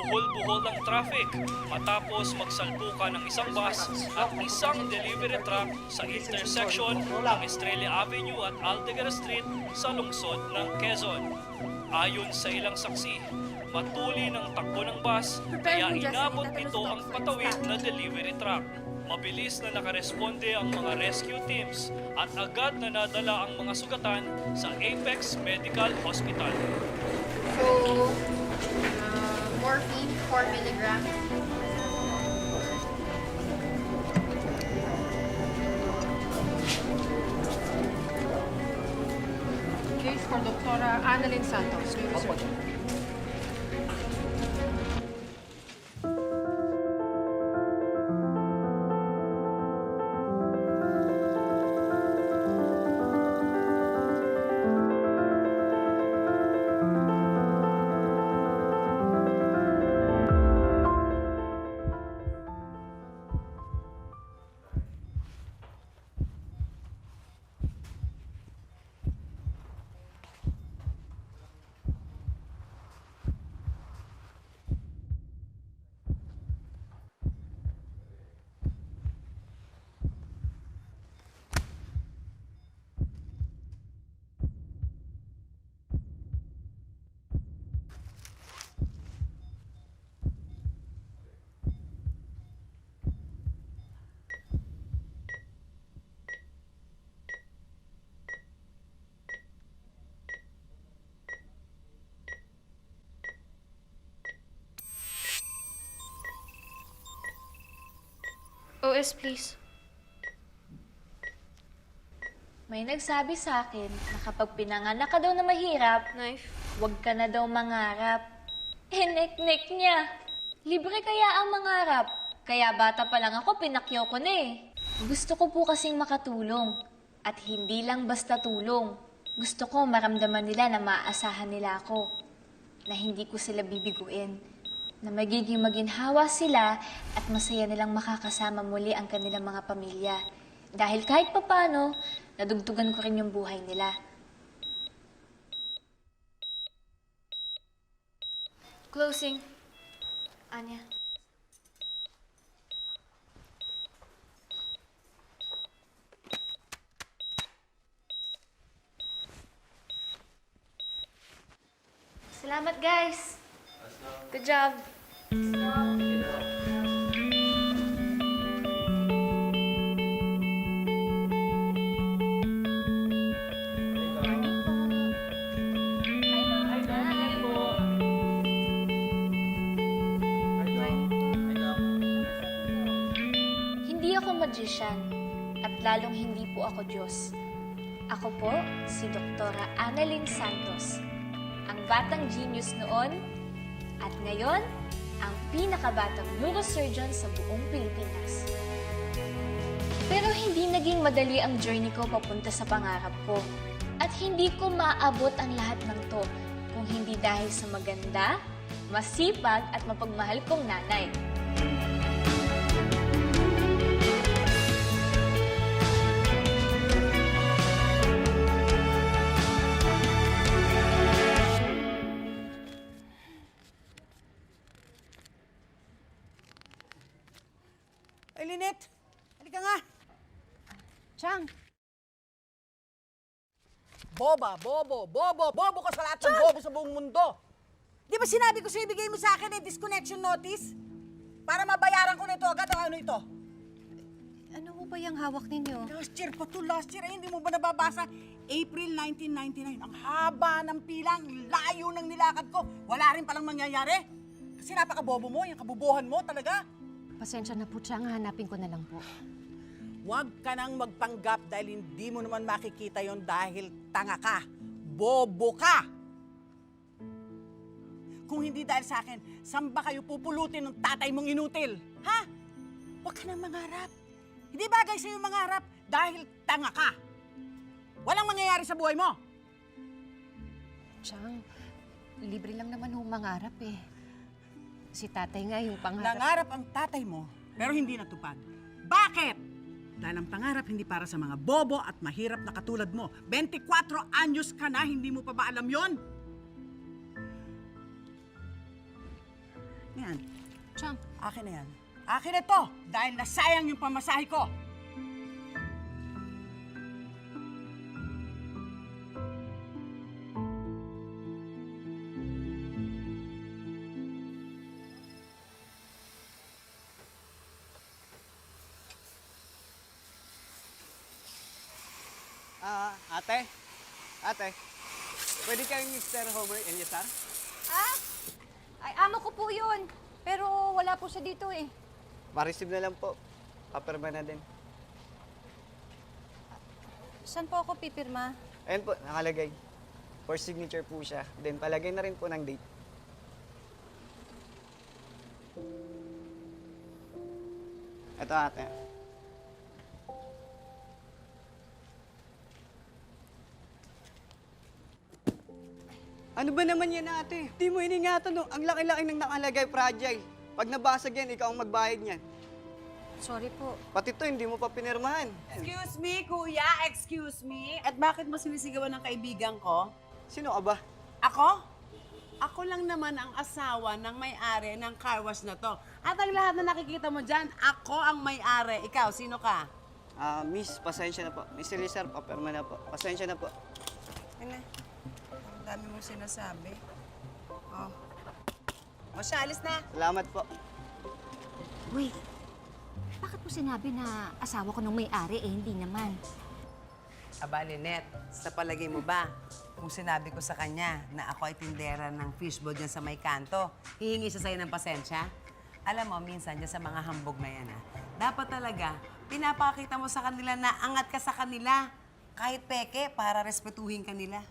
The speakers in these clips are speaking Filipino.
buhol-buhol ang traffic matapos magsalpukan ng isang bus at isang delivery truck sa intersection ng Estrella Avenue at Aldegar Street sa lungsod ng Quezon. Ayon sa ilang saksi, patuloy ng takbo ng bus kaya inabot nito ang patawid na delivery truck. Mabilis na nakaresponde ang mga rescue teams at agad na nadala ang mga sugatan sa Apex Medical Hospital. So, morphine, 4 milligrams. Case for Dr. Annalyn Santos. OS, please. May nagsabi sa akin na kapag pinanganak ka daw na mahirap, Knife. huwag ka na daw mangarap. Nek-nek niya. Libre kaya ang mangarap. Kaya bata pa lang ako, pinakyaw ko na eh. Gusto ko po kasing makatulong. At hindi lang basta tulong. Gusto ko maramdaman nila na maaasahan nila ako. Na hindi ko sila bibiguin. Na magiging maginhawa sila at masaya nilang makakasama muli ang kanilang mga pamilya. Dahil kahit papano, nadugtugan ko rin yung buhay nila. Closing. Anya. Salamat, guys! Good job. Hindi ako magician at lalong hindi po ako Diyos. Ako po si Dr. Annalyn Santos, ang batang genius noon at ngayon, ang pinakabatang neurosurgeon sa buong Pilipinas. Pero hindi naging madali ang journey ko papunta sa pangarap ko. At hindi ko maabot ang lahat ng to kung hindi dahil sa maganda, masipag at mapagmahal kong nanay. Ay, Lynette! Halika nga! Chang, Bobo ka sa lahat ng bobo sa buong mundo! Di ba sinabi ko sa'yo, ibigay mo sa akin disconnection notice? Para mabayaran ko nito agad ang ano ito. ano ho ba yung hawak ninyo? Last year, hindi mo ba nababasa? April 1999, ang haba ng pilang, layo ng nilakad ko. Wala rin palang mangyayari. Kasi napaka-bobo mo, yung kabubuhan mo talaga. Pasensya na po, Chang. Hanapin ko na lang po. Huwag ka nang magpanggap dahil hindi mo naman makikita yon dahil tanga ka. Bobo ka! Kung hindi dahil sa akin, saan ba kayo pupulutin ng tatay mong inutil? Ha? Huwag ka nang mangarap. Hindi bagay sa'yo mangarap dahil tanga ka. Walang mangyayari sa buhay mo. Chang, libre lang naman ho mangarap eh. Si tatay nga yung pangarap. Nangarap ang tatay mo, pero hindi natupad. Bakit? Dahil ang pangarap hindi para sa mga bobo at mahirap na katulad mo. 24 anyos ka na, hindi mo pa ba alam yon? Yan. Chang, Akin na yan. Akin na to! Dahil nasayang yung pamasahe ko! Ate? Ate? Pwede kayong Mr. Homer Eliasar? ay amo ko po yun. Pero wala po siya dito eh. Ma-receive na lang po. Papirma na din. Saan po ako pipirma? Ayun po, nakalagay. For signature po siya. Then palagay na rin po ng date. Ito ate. Ano ba naman yan ate? Di mo iningatan no? Ang laki-laki ng nakalagay, fragile. Pag nabasag yan, ikaw ang magbayad niyan. Sorry po. Pati to, hindi mo pa pinirmahan. Excuse me, kuya. Excuse me. At bakit mo sinisigawan ng kaibigan ko? Sino ka ba? Ako? Ako lang naman ang asawa ng may-ari ng car wash na to. At ang lahat na nakikita mo dyan, ako ang may-ari. Ikaw, sino ka? Miss, pasensya na po. Miss Elizar, papirma na po. Pasensya na po. Ano? Ang dami mong sinasabi. Oh. O siya, alis na. Salamat po. Wait, bakit mo sinabi na asawa ko nung may-ari eh, hindi naman? Aba, Lynette, sa palagay mo ba, kung sinabi ko sa kanya na ako ay tindera ng fishbowl dyan sa may kanto, hihingi siya sa'yo ng pasensya? Alam mo, minsan dyan sa mga hambog na yan, dapat talaga, pinapakita mo sa kanila na angat ka sa kanila. Kahit peke, para respetuhin ka nila.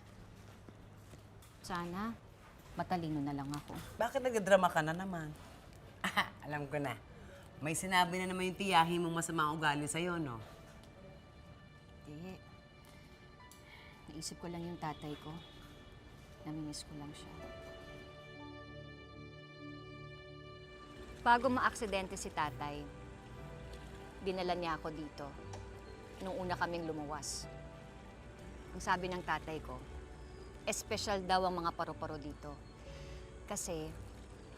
Sana, matalino na lang ako. Bakit nagdrama ka na naman? Alam ko na. May sinabi na naman yung tiyahin mong masama ang ugali sa'yo, no? Hindi. Naisip ko lang yung tatay ko. Namimiss ko lang siya. Bago maaksidente si tatay, dinala niya ako dito. Nung una kaming lumuwas. Ang sabi ng tatay ko, espesyal daw ang mga paru-paro dito. Kasi,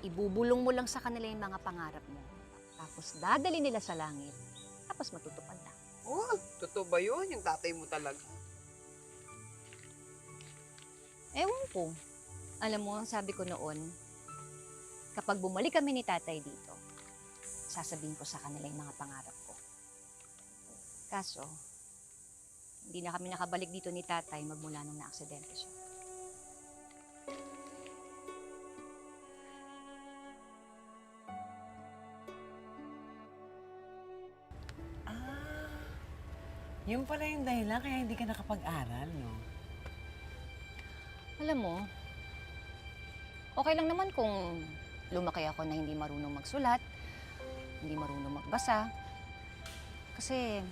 ibubulong mo lang sa kanila yung mga pangarap mo. Tapos dadali nila sa langit. Tapos matutupad na. Oh, totoo ba yun? Yung tatay mo talaga. Ewan ko. Alam mo, ang sabi ko noon, kapag bumalik kami ni tatay dito, sasabihin ko sa kanila yung mga pangarap ko. Kaso, hindi na kami nakabalik dito ni tatay magmula nung na-aksidente siya. Yung pala yung dahilan kaya hindi ka nakapag-aral, no? Alam mo, okay lang naman kung lumaki ako na hindi marunong magsulat, hindi marunong magbasa. Kasi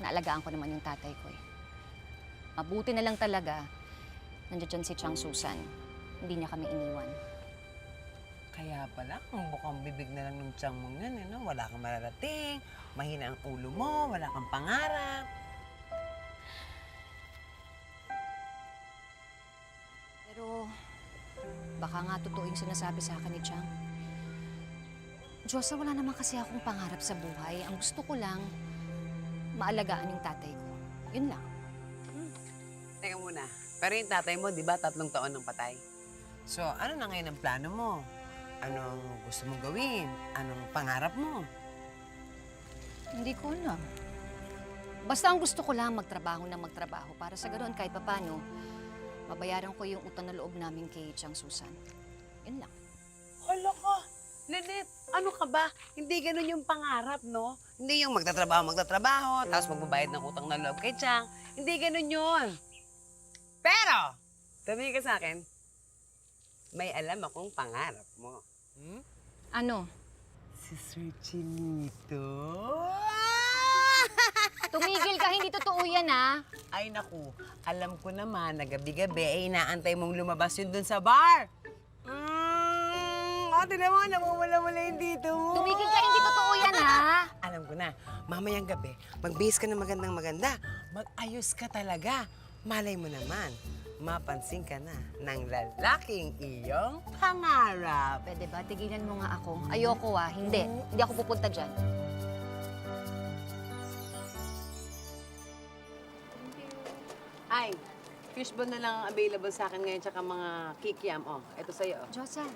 naalagaan ko naman yung tatay ko eh. Mabuti na lang talaga, nandiyan si Chang Susan. Hindi niya kami iniwan. Kaya pala, ang bukang bibig na lang ng tiyang mong yan, eh, no? Wala kang mararating, mahina ang ulo mo, wala kang pangarap. Pero baka nga totoo yung sinasabi sa akin ni Chang. Diyosa, wala naman kasi akong pangarap sa buhay. Ang gusto ko lang, maalagaan yung tatay ko. Yun lang. Teka muna, pero yung tatay mo, di ba, 3 taon nang patay? So, ano na ngayon ang plano mo? Anong gusto mong gawin? Anong pangarap mo? Hindi ko alam. Basta ang gusto ko lang magtrabaho na magtrabaho para sa ganoon kahit papano, mabayaran ko yung utang na loob namin kay Chang Susan. Yun lang. Hala ka! Lynette, ano ka ba? Hindi ganun yung pangarap, no? Hindi yung magtatrabaho, tapos magbabayad ng utang na loob kay Chang. Hindi ganun yun. Pero, sabihin ka sa akin, may alam akong pangarap mo. Hmm? Ano? Si Sir Chinito? Tumigil ka, hindi totoo yan ah. Ay naku, alam ko naman na gabi-gabi ay inaantay mong lumabas yun dun sa bar. Tingnan mo, namumula-mula yung dito mo. Tumigil ka, hindi totoo yan ah. Alam ko na, mamayang gabi, magbihis ka ng magandang maganda. Mag-ayos ka talaga. Malay mo naman, mapansin ka na ng lalaking iyong pangarap. Pwede ba? Tigilan mo nga ako. Ayoko hindi. Hindi ako pupunta dyan. Ay, fishball na lang ang available sa akin ngayon tsaka mga kikiam. Oh, eto sa'yo. Josa,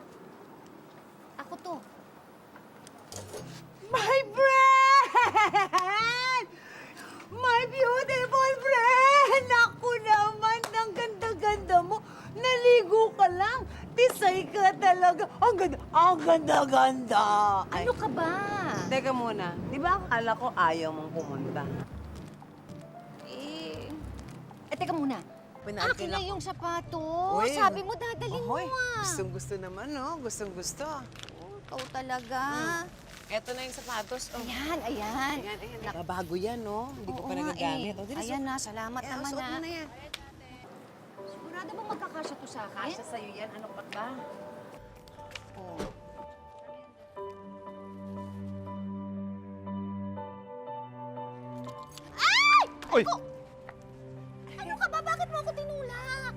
ako to. My friend! My beautiful friend! Ako naman, ang ganda-ganda mo. Naligo ka lang. Tisay ka talaga. Ang ganda-ganda. Ano ka ba? Teka muna, di ba akala ko ayaw mong pumunta? Teka muna. Pinaakin Akin na ako. yung sapato. Uy, Sabi mo, dadalhin mo Ahoy, ah. gustong-gusto naman, no? Gustong-gusto. Oh, ikaw talaga. Eto na yung sapatos. Oh. Ayan, ayan. Ayan. Bago yan, no? Hindi ko Oo pa nga nagagamit. eh. Oh, dili, Ayan na, salamat Ayan, naman suot na. mo na yan. Sigurado bang magkakasya to sa akin? Kasya sa'yo yan. Ano pa ba? Oh. Uy! Ano ka ba? Bakit mo ako tinulak?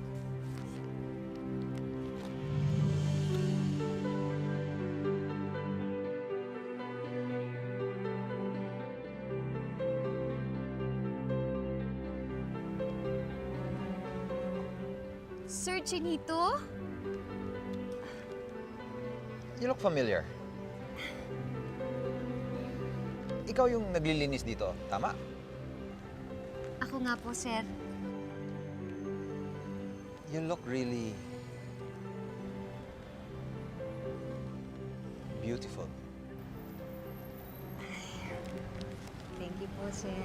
Sir Chinito? You look familiar. Ikaw yung naglilinis dito, tama? Ako nga po, sir. You look really beautiful. Thank you po, sir.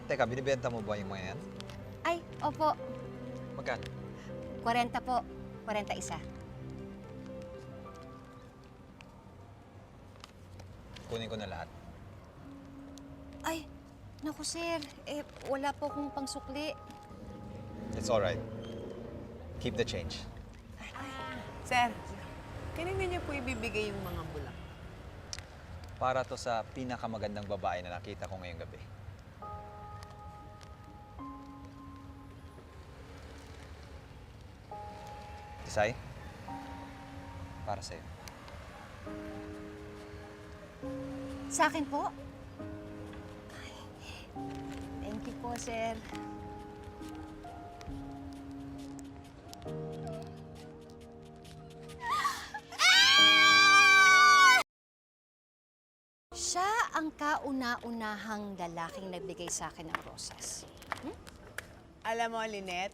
Teka, binibenta mo ba yung mga yan? Ay, opo. Magkano? 40 po. 41. Kunin ko na lahat. Ay, naku, sir. Wala po akong pangsukli. It's alright. Keep the change. Sir, kanina niyo po ibibigay yung mga bulak. Para to sa pinakamagandang babae na nakita ko ngayong gabi. Isay? Para sa'yo. Sa akin po? Ay, thank you po, sir. Siya ang kauna-unahang lalaking nagbigay sa akin ng rosas. Alam mo, Lynette,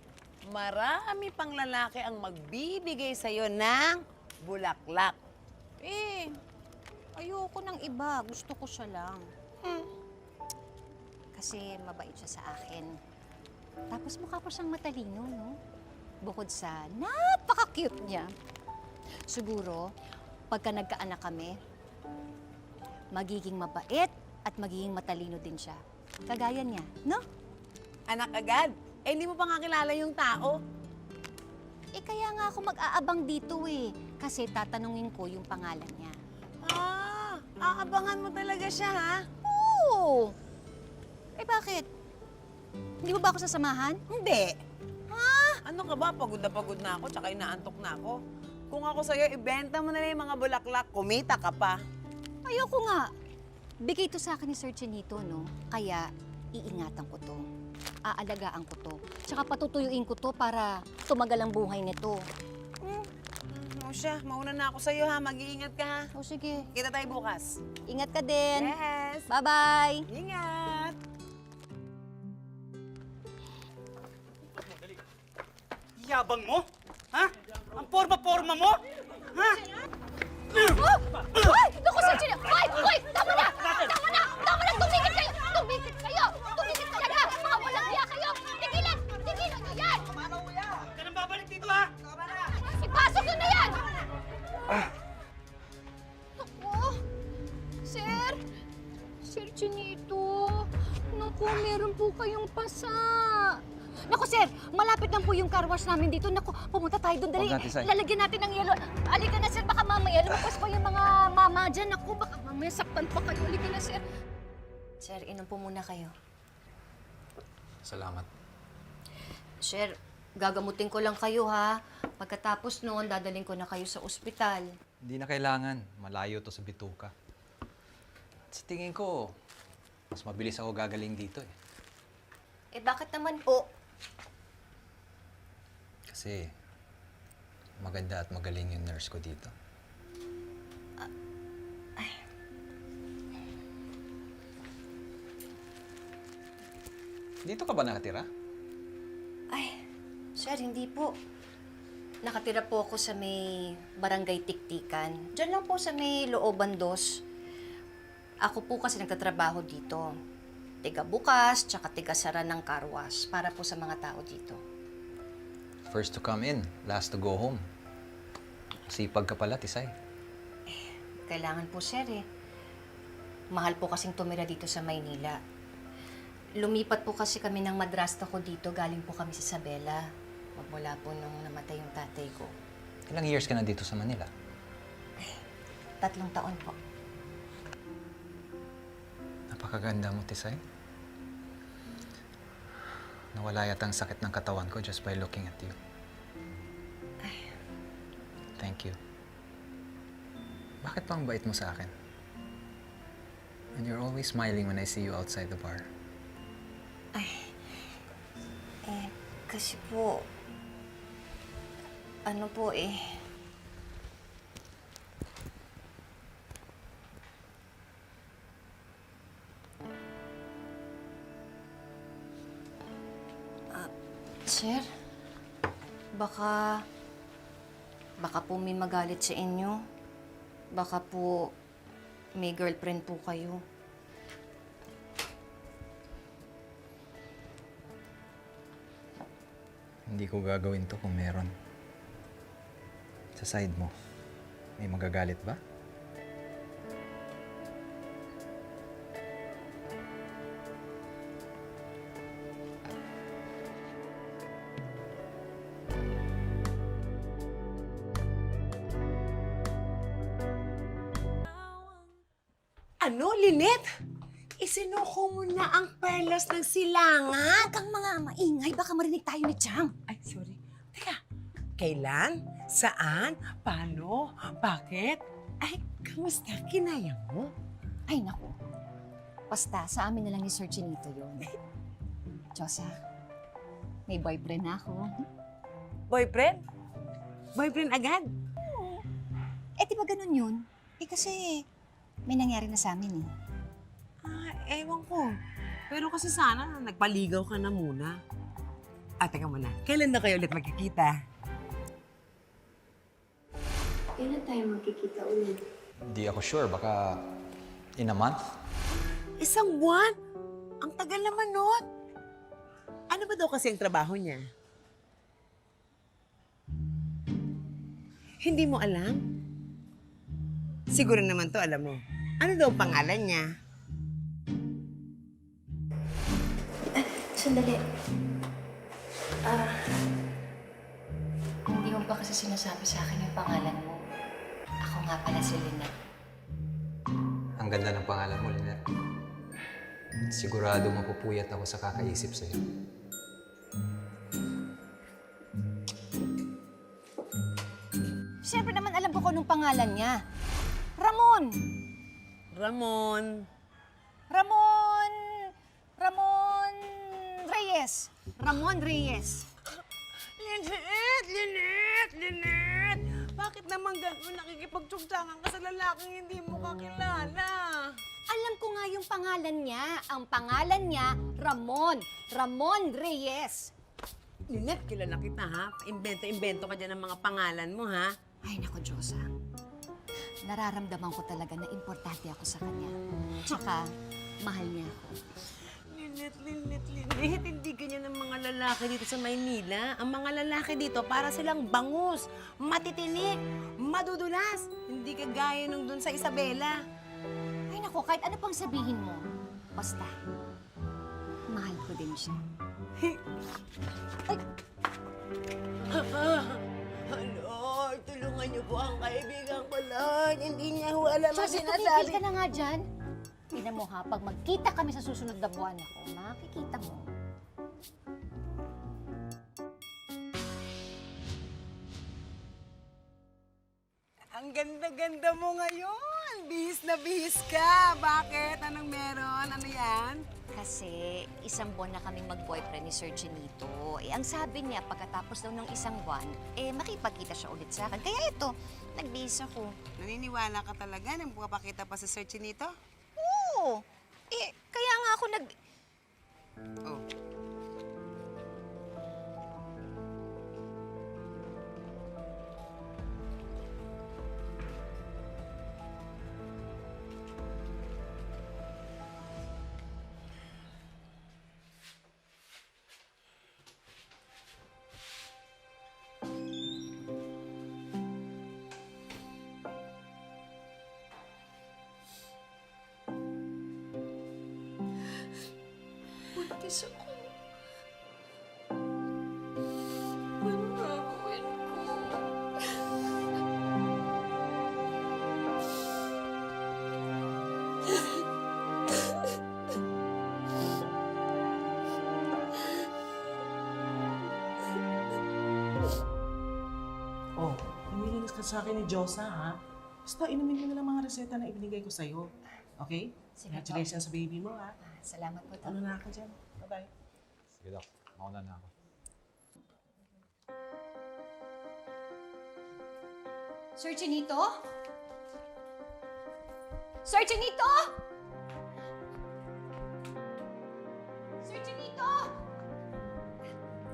marami pang lalaki ang magbibigay sa'yo ng bulaklak. Ayoko ng iba. Gusto ko siya lang. Kasi mabait siya sa akin. Tapos mukha pa siyang matalino, no? Bukod sa napaka-cute niya. Siguro, pagka nagkaanak kami, magiging mabait at magiging matalino din siya. Kagaya niya, no? Anak agad, hindi mo pa nga kilala yung tao. Kaya nga ako mag-aabang dito Kasi tatanungin ko yung pangalan niya. Aabangan mo talaga siya, ha? Oo! Bakit? Hindi mo ba ako sasamahan? Hindi. Ano ka ba? Pagod na ako, tsaka inaantok na ako. Kung ako sa'yo, ibenta mo na lang yung mga bulaklak, kumita ka pa. Ayoko nga. Bigay to sa akin ni Sir Chinito, no? Kaya, iingatan ko to. Aalagaan ko to. Tsaka patutuyuin ko to para tumagal ang buhay nito. O siya, mauna na ako sa'yo, ha? Mag-iingat ka, ha? O sige, Kita tayo bukas. ingat ka din. Yes! Bye-bye! Ingat! Yabang mo? Ha? Ang forma-forma mo? Ha? Hoy! Naku, Sir Chinito! Hoy! Tama na! Tama na! Tama na! Tumigil kayo! Tumigil kayo! Tumigil talaga! Mga walang hiya kayo! Tigilan! Tigilan nyo yan! Huwag ka nang babalik dito, ha? Ipasok nyo na yan! Naku! Sir! Sir Chinito! Naku, meron po kayong pasa. Naku, sir! Malapit lang po yung car wash namin dito. Naku, pumunta tayo doon. Dali, Huwag natin, Sai. lalagyan natin ng yelo. Alika na, sir. Baka mamaya lumabas pa yung mga mama dyan. Naku, baka mamaya saktan pa kayo. Alika na, sir. Sir, inom po muna kayo. Salamat. Sir, gagamutin ko lang kayo ha. Pagkatapos noon, dadaling ko na kayo sa ospital. Hindi na kailangan. Malayo to sa bituka. At sa tingin ko, mas mabilis ako gagaling dito eh. Eh bakit naman po? Kasi maganda at magaling yung nurse ko dito. Dito ka ba nakatira? Ay, sir, hindi po. Nakatira po ako sa may barangay Tiktikan. Diyan lang po sa may Looban 2. Ako po kasi nagtatrabaho dito. Tiga bukas, tsaka tiga sara ng car wash para po sa mga tao dito. First to come in, last to go home. Sipag ka pala, Tisay. Kailangan po, sir eh. Mahal po kasing tumira dito sa Maynila. Lumipat po kasi kami ng madrasta ko dito. Galing po kami sa Isabela. Magmula po nung namatay yung tatay ko. Ilang years ka na dito sa Manila? 3 taon po. Napakaganda mo, Tisay. Nawala yata ang sakit ng katawan ko just by looking at you. Thank you. Bakit pang bait mo sa akin? And you're always smiling when I see you outside the bar. Kasi po, ano po eh, sir, baka po may magalit sa inyo. Baka po may girlfriend po kayo. Hindi ko gagawin to kung meron. Sa side mo, may magagalit ba? Ano, Lynette? Isinuko mo na ang perlas ng silangan. Kang mga maingay, baka marinig tayo ni Chang. Ay, sorry. Teka, kailan? Saan? Paano? Bakit? Ay, kamusta? Kinaya mo? Ay, naku. Basta, sa amin na lang ni Sir Chinito yun. Diyosa, may boyfriend na ako. Boyfriend? Boyfriend agad? Eh, di ba ganun yun? Eh, kasi may nangyari na sa amin eh. Ah, ewan ko. Pero kasi sana nagpaligaw ka na muna. Ah, teka muna. Kailan na kayo ulit magkikita? Kailan tayo magkikita ulit? Hindi ako sure. Baka in a month? 1 buwan? Ang tagal naman nun. Ano ba daw kasi ang trabaho niya? Hindi mo alam? Siguro naman to alam mo. Ano daw ang pangalan niya? Sandali. Hindi mo ba kasi sinasabi sa akin yung pangalan mo? Ako nga pala si Lynette. Ang ganda ng pangalan mo, Lynette. Sigurado mapupuyat ako sa kakaisip sa'yo. Siyempre naman alam ko kung anong pangalan niya. Ramon! Ramon. Ramon Reyes. Ramon Reyes. Lynette! Bakit naman gano'n nakikipagtsugtsangan ka sa lalaking hindi mo kakilala? Alam ko nga yung pangalan niya. Ang pangalan niya, Ramon. Ramon Reyes. Lynette, kilala kita ha. Imbento ka dyan ng mga pangalan mo ha. Ay, naku, Diyosa. Nararamdaman ko talaga na importante ako sa kanya. Tsaka, mahal niya ako. Lynette, hindi ganyan ang mga lalaki dito sa Maynila. Ang mga lalaki dito, para silang bangus, matitinik, madudulas. Hindi kagaya nung dun sa Isabela. Ay, naku, kahit ano pang sabihin mo. Basta, mahal ko din siya. Lord, tulungan niyo po ang kaibigan ko, Lord. Hindi niya ho alam ang Diyos, tumigil sinasabi. ka na nga dyan. Tingnan mo ha, pag magkita kami sa susunod na buwan ako, makikita mo. ganda-ganda mo ngayon. Bihis na bihis ka. Bakit? Anong meron? Ano yan? Kasi isang buwan na kaming mag-boyfriend ni Sir Chinito. Eh, ang sabi niya, pagkatapos daw ng isang buwan, makipagkita siya ulit sa akin. Kaya ito, nagbihis ako. Naniniwala ka talaga nang papakita pa sa Sir Chinito? Oo! Kaya nga ako Oh. Buntis ako. Ano gagawin ko? Oh, namilinis ka sa akin ni Diyosa, ha? Basta inumin mo na lang mga reseta na ibinigay ko sa'yo. Okay? Sige, Congratulations sa baby mo, ha? Salamat po, Doc. Ano na ako dyan? Bye-bye. Sige, Doc. Mauna na ako. Sir Chinito? Sir Chinito! Sir Chinito!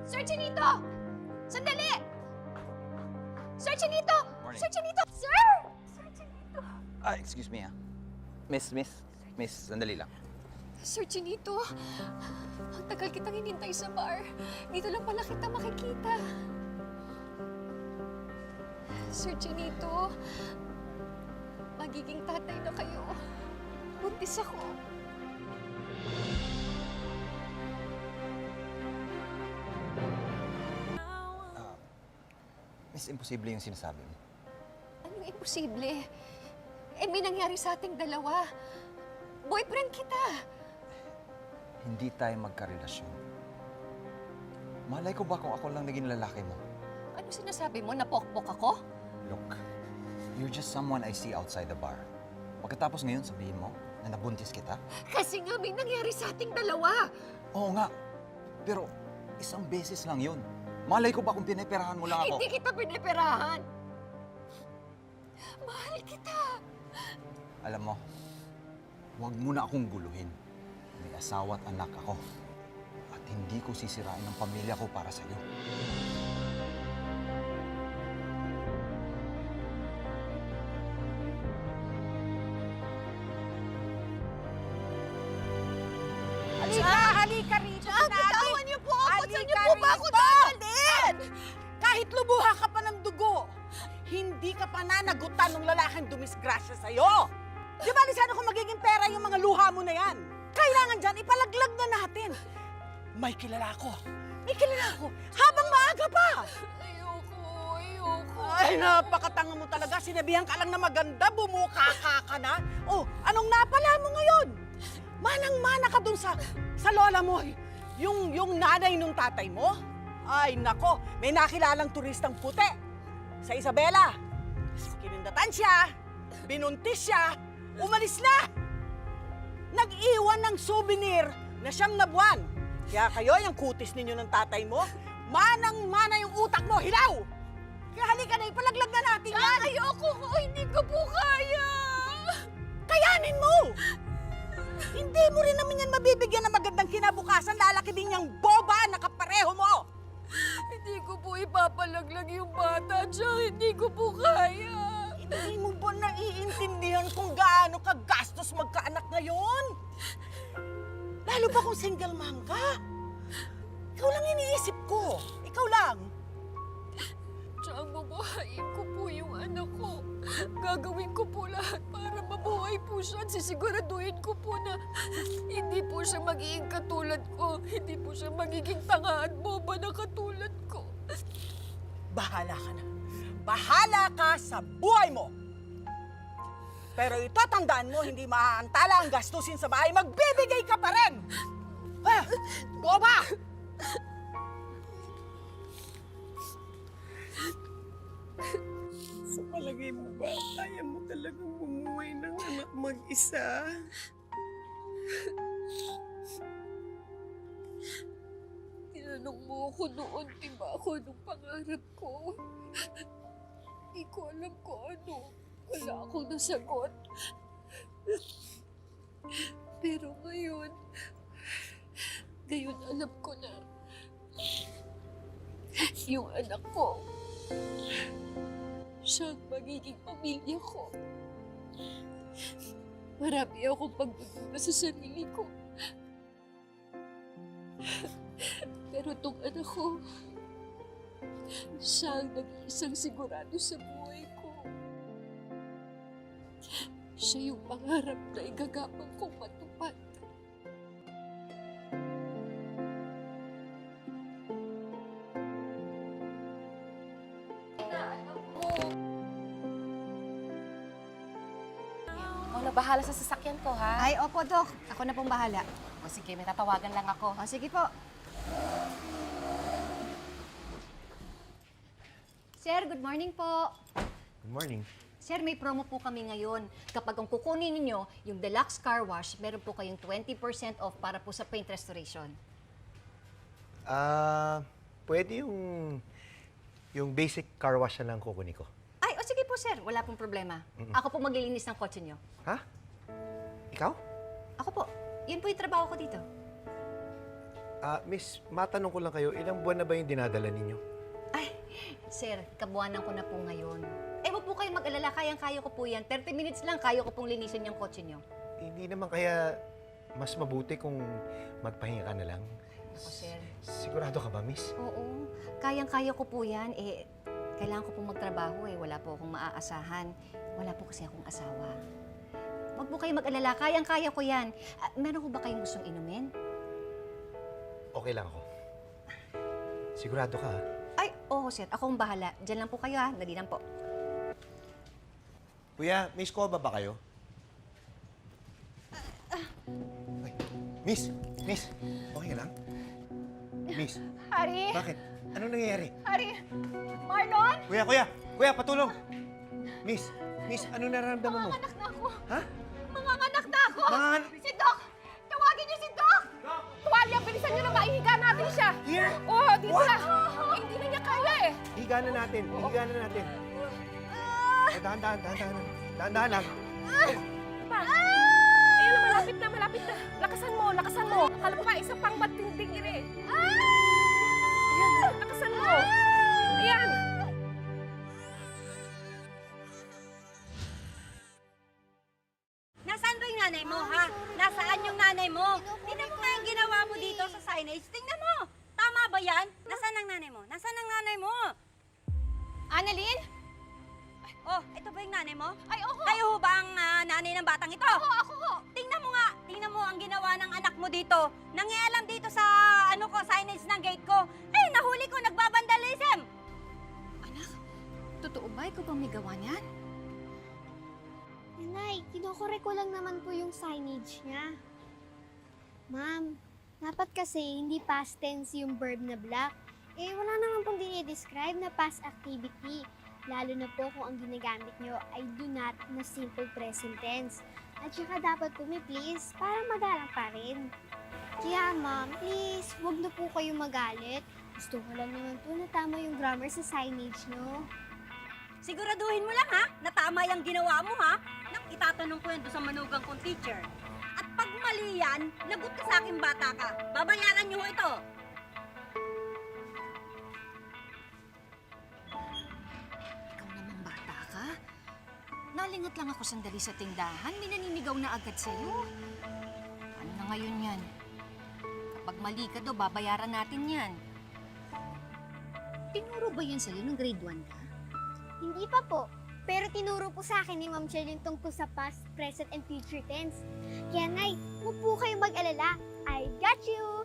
Sir Chinito! Sandali! Sir Chinito! Morning. Sir Chinito! Sir! Sir Chinito! Excuse me, ha? Miss, sandali lang. Sir Chinito, ang tagal kitang hinintay sa bar. Dito lang pala kita makikita. Sir Chinito, magiging tatay na kayo. Buntis ako. Miss, imposible yung sinasabi mo. Anong imposible? May nangyari sa ating dalawa. Boyfriend kita. Hindi tayo magkarelasyon. Malay ko ba kung ako lang naging lalaki mo? Ano sinasabi mo? Napokpok ako? Look, you're just someone I see outside the bar. Pagkatapos ngayon, sabihin mo na nabuntis kita? Kasi nga may nangyari sa ating dalawa. Oo nga, pero isang beses lang yun. Malay ko ba kung piniperahan mo lang ako? Hindi kita piniperahan. Mahal kita. Alam mo, huwag mo na akong guluhin. May asawa at anak ako. At hindi ko sisirain ang pamilya ko para sa'yo. Halika rito. Bitawan niyo po ako. Saan niyo Halika po ba ako rito. dadalhin? Kahit lubuha ka pa ng dugo, hindi ka pa nanagutan ng lalaking dumisgrasya sa'yo. Di ba, sana kung magiging pera yung mga luha mo na yan? Kailangan dyan, ipalaglag na natin. May kilala ko. May kilala ko. Habang maaga pa. Ayoko. Ay, napakatanga mo talaga. Sinabihan ka lang na maganda, bumukaka ka na. Oh, anong napala mo ngayon? Manang-mana ka dun sa lola mo. Yung nanay nung tatay mo. Ay, nako, may nakilalang turistang puti. Sa Isabela. Kinindatan siya, binuntis siya, umalis na. Nag-iwan ng souvenir na 9 na buwan. Kaya kayo, yung kutis ninyo ng tatay mo, manang-mana yung utak mo, hilaw! Kaya halika na, ipalaglag na natin yan! Ayoko ko. Hindi ko po kaya. Kayanin mo! Hindi mo rin naman yan mabibigyan ng magandang kinabukasan, lalaki din yung boba na kapareho mo! Hindi ko po ipapalaglag yung bata. Tsaka hindi ko po kaya. Hindi mo ba naiintindihan kung gaano kagastos magkaanak ngayon? Lalo pa kung single mom ka. Ikaw lang iniisip ko. Ikaw lang. Tsaka babuhayin ko po yung anak ko. Gagawin ko po lahat para mabuhay po siya at sisiguraduhin ko po na hindi po siya magiging katulad ko. Hindi po siya magiging tanga at boba na katulad ko. Bahala ka na. Bahala ka sa buhay mo. Pero ito, tandaan mo, hindi maaantala ang gastusin sa bahay. Magbibigay ka pa rin! Ha? Boba! Sa palagay mo ba, mag-isa. Tinanong mo ako noon, di ba ako nung pangarap ko? Hindi ko alam kung ano. Wala akong nasagot. Pero ngayon alam ko na yung anak ko, siya ang magiging pamilya ko. Marami akong pagdududa sa sarili ko. Pero tong anak ko, siya ang nag-iisang sigurado sa buhay ko. Siya yung pangarap na igagapang kong matupad. Ako na bahala sa sasakyan ko, ha? Ay, opo, Dok. Ako na pong bahala. O sige, may tatawagan lang ako. O, sige po. Sir, good morning po. Good morning. Sir, may promo po kami ngayon. Kapag ang kukunin ninyo, yung Deluxe Car Wash, meron po kayong 20% off para po sa paint restoration. Pwede yung basic car wash na lang kukunin ko. Ay, o sige po, sir. Wala pong problema. Ako po maglilinis ng kotse nyo. Ha? Ikaw? Ako po. Yun po yung trabaho ko dito. Miss, matanong ko lang kayo, ilang buwan na ba yung dinadala ninyo? Ay, sir, kabuwanan ko na po ngayon. Eh, wag po kayo mag-alala. Kayang-kaya ko po yan. 30 minutes lang, kaya ko pong linisin yung kotse nyo. Hindi naman kaya mas mabuti kung magpahinga ka na lang? Ako, sir. Sigurado ka ba, miss? Oo. Kayang-kaya ko po yan. Eh, kailangan ko pong magtrabaho eh. Wala po akong maaasahan. Wala po kasi akong asawa. Wag po kayo mag-alala. Kayang-kaya ko yan. Meron ko ba kayong gustong inumin? Okay lang ako. Sigurado ka, ha? Ay, oo, sir. Ako ang bahala. Diyan lang po kayo, ha? Dali lang po. Kuya, miss ko ba kayo? Ay, miss! Miss! Okay lang? Miss, Hari! bakit? Anong nangyayari? Hari! Marlon! Kuya, patulong! Miss, anong nararamdaman mo? Anak na ako! Ha? Mga anak na ako! Mga Si Doc! Tawagin niyo si Doc! Tuwalya, bilisan niyo na maihiga natin siya! Here? Oo, dito na! Hindi na niya kaya eh! Higa na natin. Dahan-dahan lang. Ayun na, malapit na! Lakasan mo! Akala mo ka isa pang matinding ire! Ayan, lakasan mo! Ayan! Nasaan ba yung nanay mo, ha? Nasaan yung nanay mo? Tingnan mo nga yung ginawa mo dito sa signage. Tingnan mo! Tama ba yan? Nasaan ang nanay mo? Annalyn? Oh, ito ba yung nanay mo? Ay, oo! Kayo ho ba ang nanay ng batang ito? Ako ho! Tingnan mo nga! Tingnan mo ang ginawa ng anak mo dito. Nangialam dito sa signage ng gate ko. Eh, nahuli ko, nagbabandalism! Anak, totoo ba? Ikaw bang may gawa niyan? Nanay, kinokorek ko lang naman po yung signage niya. Ma'am, dapat kasi hindi past tense yung verb na black. Eh, wala naman pong dinidescribe na past activity. Lalo na po kung ang ginagamit nyo ay do not na simple present tense. At saka dapat po may please para magalang pa rin. Kaya ma'am, please, huwag na po kayo magalit. Gusto ko lang naman po na tama yung grammar sa signage nyo. Siguraduhin mo lang, ha? Na tama yung ginawa mo, ha? Nang itatanong ko yan doon sa manugang kong teacher. At pag mali yan, lagot ka sa akin, bata ka. Babayaran niyo ho ito. Ikaw namang bata ka? Nalingat lang ako sandali sa tindahan. May naninigaw na agad sa'yo. Ano na ngayon yan? Kapag mali ka daw, babayaran natin yan. Tinuro ba yan sa'yo nung grade 1 ka? Hindi pa po. Pero tinuro po sa akin ni Ma'am Chel yung tungkol sa past, present, and future tense. Kaya, Nay, huwag po kayo mag-alala. I got you!